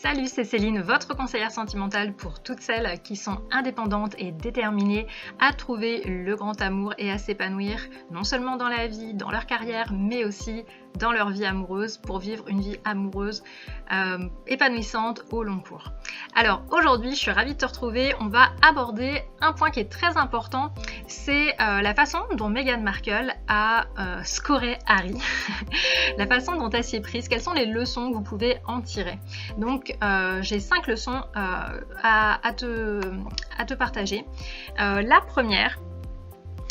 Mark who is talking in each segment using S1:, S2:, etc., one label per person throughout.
S1: Salut, c'est Céline, votre conseillère sentimentale pour toutes celles qui sont indépendantes et déterminées à trouver le grand amour et à s'épanouir non seulement dans la vie, dans leur carrière, mais aussi dans leur vie amoureuse pour vivre une vie amoureuse épanouissante au long cours. Alors aujourd'hui, je suis ravie de te retrouver. On va aborder un point qui est très important, c'est la façon dont Meghan Markle a scoré Harry, la façon dont elle s'y est prise, quelles sont les leçons que vous pouvez en tirer. Donc j'ai 5 leçons à te partager. La première,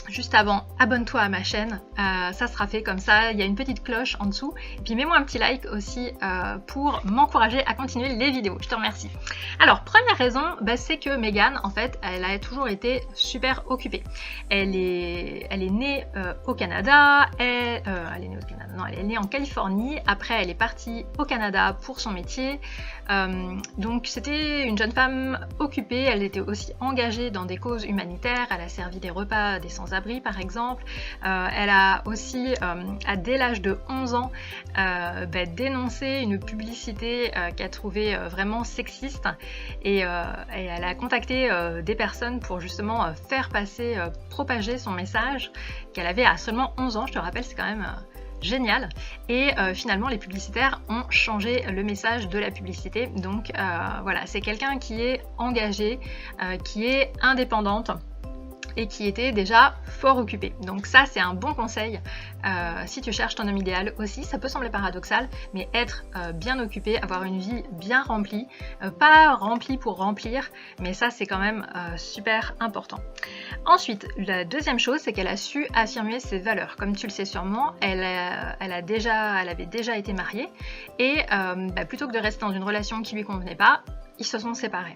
S1: juste avant, abonne-toi à ma chaîne, ça sera fait comme ça, il y a une petite cloche en dessous, et puis mets-moi un petit like aussi pour m'encourager à continuer les vidéos, je te remercie. Alors, première raison, c'est que Meghan, en fait, elle a toujours été super occupée. Elle est née au Canada, elle est née en Californie, après elle est partie au Canada pour son métier, donc c'était une jeune femme occupée, elle était aussi engagée dans des causes humanitaires, elle a servi des repas des sans-abri par exemple, elle a aussi, dès l'âge de 11 ans, dénoncé une publicité qu'elle trouvait vraiment sexiste et elle a contacté des personnes pour justement faire passer, propager son message qu'elle avait à seulement 11 ans, je te rappelle, c'est quand même génial. Et finalement les publicitaires ont changé le message de la publicité, donc voilà, c'est quelqu'un qui est engagé, qui est indépendante et qui était déjà fort occupée. Donc ça, c'est un bon conseil si tu cherches ton homme idéal aussi. Ça peut sembler paradoxal, mais être bien occupé, avoir une vie bien remplie, pas remplie pour remplir, mais ça c'est quand même super important. Ensuite, la deuxième chose, c'est qu'elle a su affirmer ses valeurs. Comme tu le sais sûrement, elle avait déjà été mariée et plutôt que de rester dans une relation qui lui convenait pas, ils se sont séparés.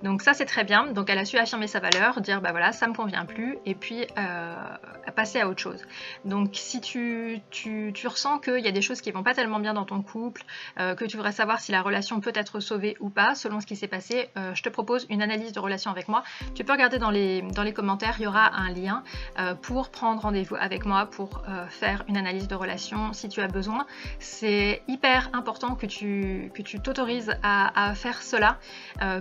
S1: Donc ça c'est très bien, donc elle a su affirmer sa valeur, dire voilà, ça me convient plus, et puis passer à autre chose. Donc si tu ressens qu'il y a des choses qui vont pas tellement bien dans ton couple, que tu voudrais savoir si la relation peut être sauvée ou pas selon ce qui s'est passé, je te propose une analyse de relation avec moi. Tu peux regarder dans les commentaires, il y aura un lien pour prendre rendez-vous avec moi pour faire une analyse de relation si tu as besoin. C'est hyper important que tu t'autorises à faire cela,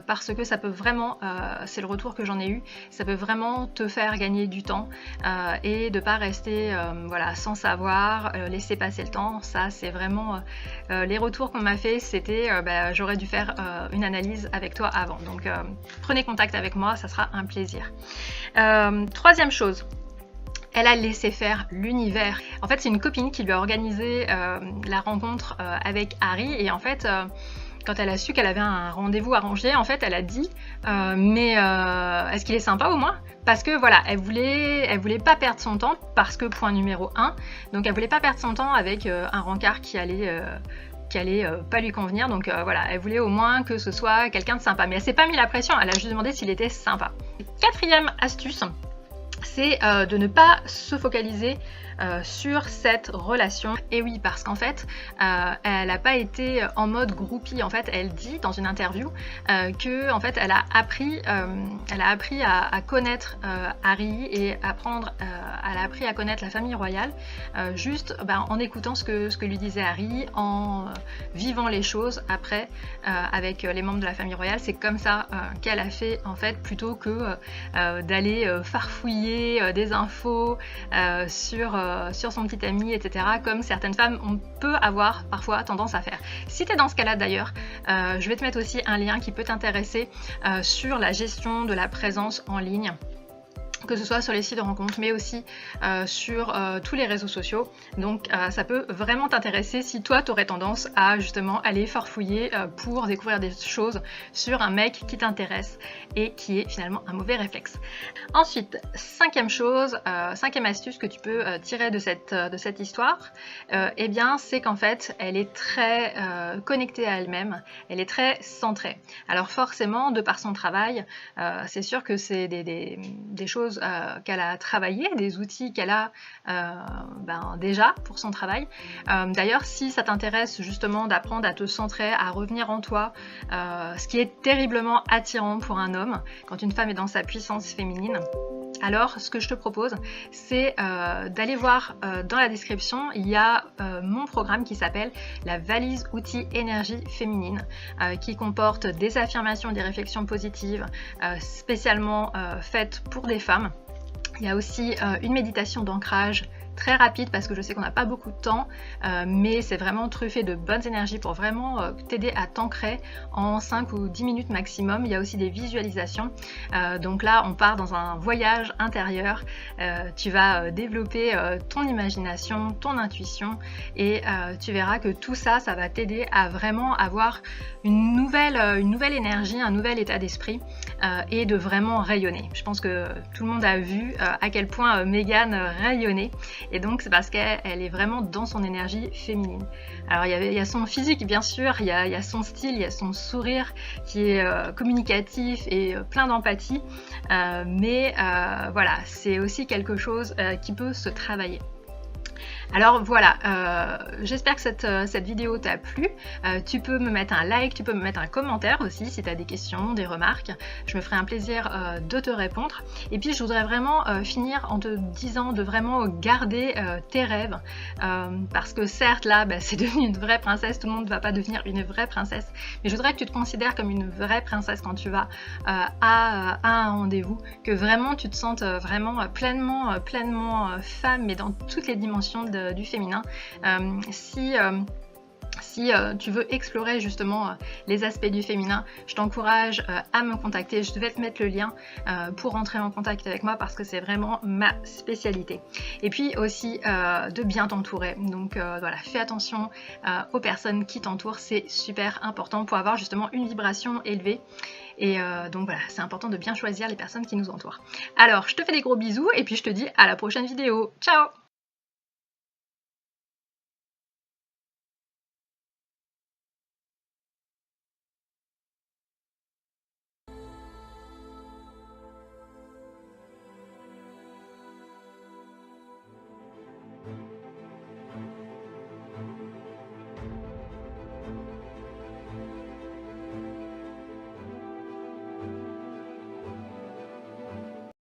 S1: parce que ça peut vraiment, c'est le retour que j'en ai eu, ça peut vraiment te faire gagner du temps et de pas rester voilà, sans savoir, laisser passer le temps. Ça c'est vraiment les retours qu'on m'a fait, c'était j'aurais dû faire une analyse avec toi avant, donc prenez contact avec moi, ça sera un plaisir. Troisième chose, elle a laissé faire l'univers. En fait, c'est une copine qui lui a organisé la rencontre avec Harry, et en fait quand elle a su qu'elle avait un rendez-vous arrangé, en fait elle a dit mais est-ce qu'il est sympa au moins? Parce que voilà, elle voulait pas perdre son temps, parce que point numéro 1, donc elle voulait pas perdre son temps avec un rencard qui allait pas lui convenir, donc voilà, elle voulait au moins que ce soit quelqu'un de sympa, mais elle s'est pas mis la pression, elle a juste demandé s'il était sympa. Quatrième astuce, c'est de ne pas se focaliser sur cette relation. Et oui, parce qu'en fait elle n'a pas été en mode groupie. En fait, elle dit dans une interview que en fait elle a appris à connaître Harry et elle a appris à connaître la famille royale juste en écoutant ce que lui disait Harry, en vivant les choses après avec les membres de la famille royale. C'est comme ça qu'elle a fait en fait, plutôt que d'aller farfouiller des infos sur son petit ami, etc., comme certaines femmes peut avoir parfois tendance à faire. Si tu es dans ce cas-là d'ailleurs, je vais te mettre aussi un lien qui peut t'intéresser sur la gestion de la présence en ligne, que ce soit sur les sites de rencontres, mais aussi sur tous les réseaux sociaux. Donc ça peut vraiment t'intéresser si toi tu aurais tendance à justement aller farfouiller pour découvrir des choses sur un mec qui t'intéresse et qui est finalement un mauvais réflexe. Ensuite, cinquième astuce que tu peux tirer de cette histoire, eh bien c'est qu'en fait elle est très connectée à elle-même, elle est très centrée. Alors forcément, de par son travail, c'est sûr que c'est des choses qu'elle a travaillé, des outils qu'elle a déjà pour son travail. D'ailleurs, si ça t'intéresse justement d'apprendre à te centrer, à revenir en toi, ce qui est terriblement attirant pour un homme quand une femme est dans sa puissance féminine, alors ce que je te propose, c'est d'aller voir dans la description, il y a mon programme qui s'appelle la valise outils énergie féminine, qui comporte des affirmations, des réflexions positives, spécialement faites pour des femmes. Il y a aussi une méditation d'ancrage très rapide parce que je sais qu'on n'a pas beaucoup de temps, mais c'est vraiment truffé de bonnes énergies pour vraiment t'aider à t'ancrer en 5 ou 10 minutes maximum. Il y a aussi des visualisations, donc là on part dans un voyage intérieur, tu vas développer ton imagination, ton intuition, et tu verras que tout ça, ça va t'aider à vraiment avoir une nouvelle énergie, un nouvel état d'esprit, et de vraiment rayonner. Je pense que tout le monde a vu à quel point Megan rayonnait, et donc c'est parce qu'elle est vraiment dans son énergie féminine. Alors il y a son physique bien sûr, il y a son style, il y a son sourire qui est communicatif et plein d'empathie, mais voilà, c'est aussi quelque chose qui peut se travailler. Alors voilà, j'espère que cette vidéo t'a plu. Tu peux me mettre un like, tu peux me mettre un commentaire aussi si tu as des questions, des remarques. Je me ferai un plaisir de te répondre. Et puis je voudrais vraiment finir en te disant de vraiment garder tes rêves. Parce que certes là, c'est devenu une vraie princesse, tout le monde ne va pas devenir une vraie princesse. Mais je voudrais que tu te considères comme une vraie princesse quand tu vas à un rendez-vous. Que vraiment tu te sentes vraiment pleinement femme, mais dans toutes les dimensions du féminin. Si tu veux explorer justement les aspects du féminin, je t'encourage à me contacter. Je vais te mettre le lien pour rentrer en contact avec moi parce que c'est vraiment ma spécialité. Et puis aussi de bien t'entourer. Donc voilà, fais attention aux personnes qui t'entourent, c'est super important pour avoir justement une vibration élevée. Et donc voilà, c'est important de bien choisir les personnes qui nous entourent. Alors, je te fais des gros bisous et puis je te dis à la prochaine vidéo. Ciao!